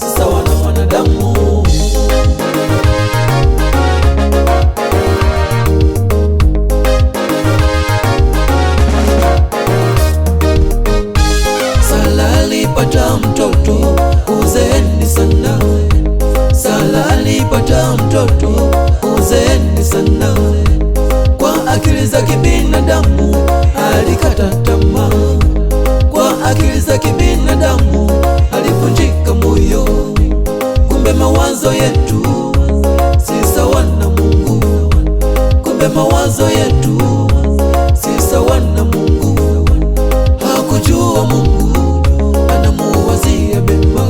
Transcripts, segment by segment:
si sawa na mwanadamu. Sala alipata mtoto uzeeni sana, Sala alipata mtoto uzeeni sana. Kwa akili za kibinadamu alikata tamaa, kwa akili za kibinadamu alivunjika moyo. Kumbe mawazo yetu si sawa na Mungu, kumbe mawazo yetu si sawa na Mungu. Hakujua Mungu anamuwazia mema,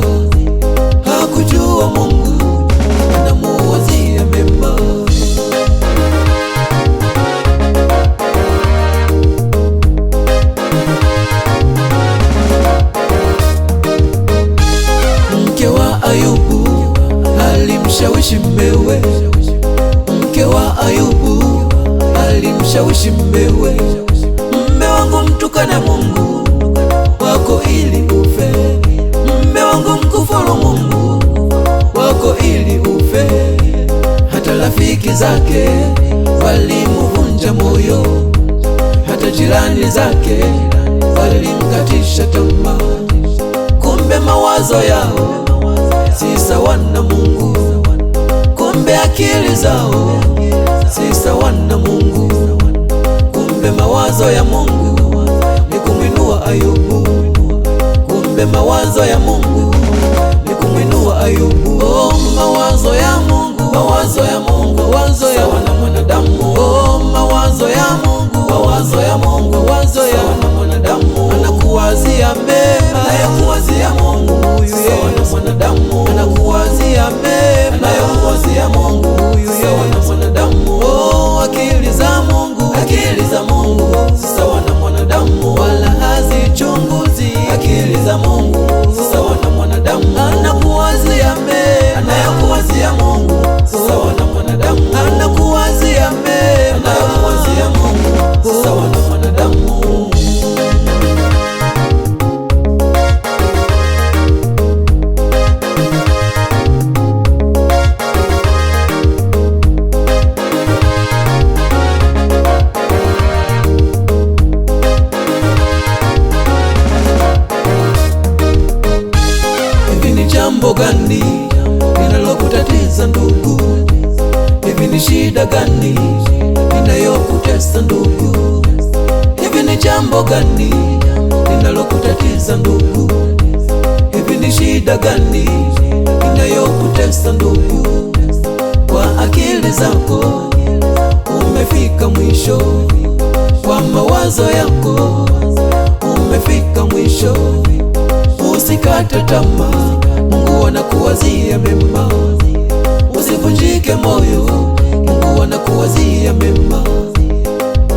hakujua Mungu anamuwazia mema. Mke wa Ayubu alimshawishi mmewe, mke wa Ayubu alimshawishi mmewe, mme wangu mtukane Mungu wako ili ufe, mme wangu mkufuru Mungu wako ili ufe. Hata rafiki zake walimvunja moyo, hata jirani zake walimkatisha tamaa. Kumbe mawazo yao si sawa na Mungu, kumbe akili zao si sawa na Mungu. Kumbe mawazo ya Mungu ni kumwinua Ayubu, kumbe mawazo ya Mungu ni kumwinua Ayubu. Oh, mawazo ya Mungu, mawazo ya Mungu, mawazo ya wana mwanadamu. Oh, mawazo ya Mungu, mawazo ya Mungu, mawazo ya wana mwanadamu. Anakuwazia mema, anakuwazia Mungu huyu wana mwanadamu. Anakuwazia mema, anakuwazia Mungu huyu wana mwanadamu. Oh, akili za Mungu, akili za Mungu si sawa na mwanadamu, wala hazichunguzi akili za Mungu si sawa na mwanadamu. Anakuwazia mema, anakuwazia Mungu si sawa na mwanadamu. Anakuwazia mema, anakuwazia Mungu si sawa na mwanadamu. Jambo gani linalokutatiza ndugu? Hivi ni shida gani inayokutesa ndugu? Hivi ni jambo gani linalokutatiza ndugu? Hivi ni shida gani inayokutesa ndugu? Kwa akili zako umefika mwisho, kwa mawazo yako umefika mwisho. Usikate tamaa, Mungu anakuwazia mema. Usivunjike moyo, Mungu anakuwazia mema.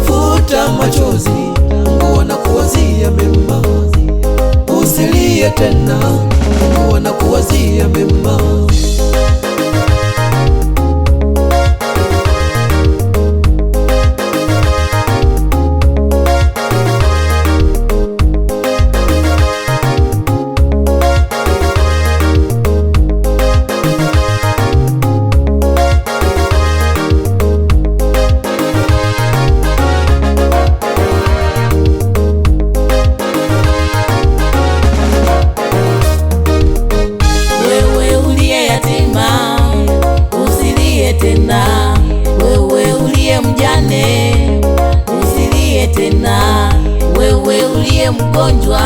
Futa machozi, Mungu anakuwazia mema. Usilie tena, Mungu anakuwazia mema. Wewe uliye mjane usilie tena, wewe uliye mgonjwa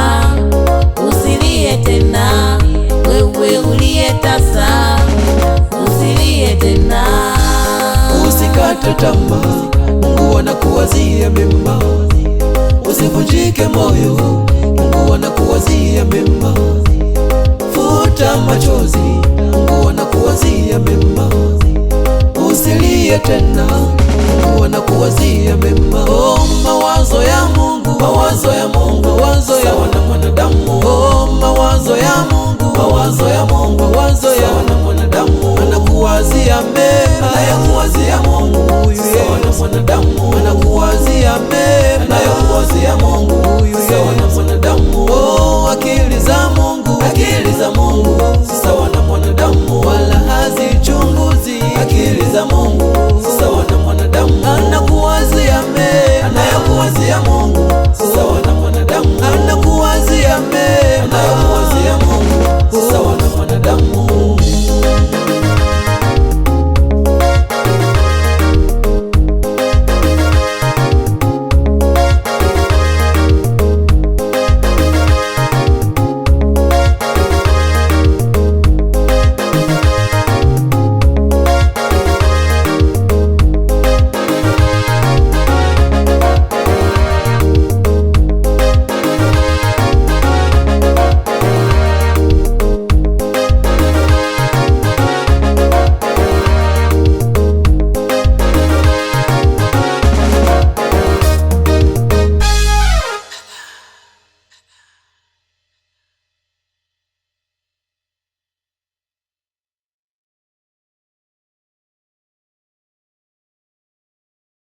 usilie tena, wewe uliye tasa usilie tena. Usikate tamaa, Mungu anakuwazia mema. Usivunjike moyo, Mungu anakuwazia mema. Futa machozi, Mungu anakuwazia mema. Usilie tena, Mungu anakuwazia mema. Oh, mawazo ya Mungu, mawazo ya Mungu, mawazo ya wana mwanadamu. Oh, mawazo ya Mungu, mawazo ya Mungu, mawazo ya wana mwanadamu. Anakuwazia mema, anakuwazia Mungu huyu wana mwanadamu. Anakuwazia mema, anakuwazia Mungu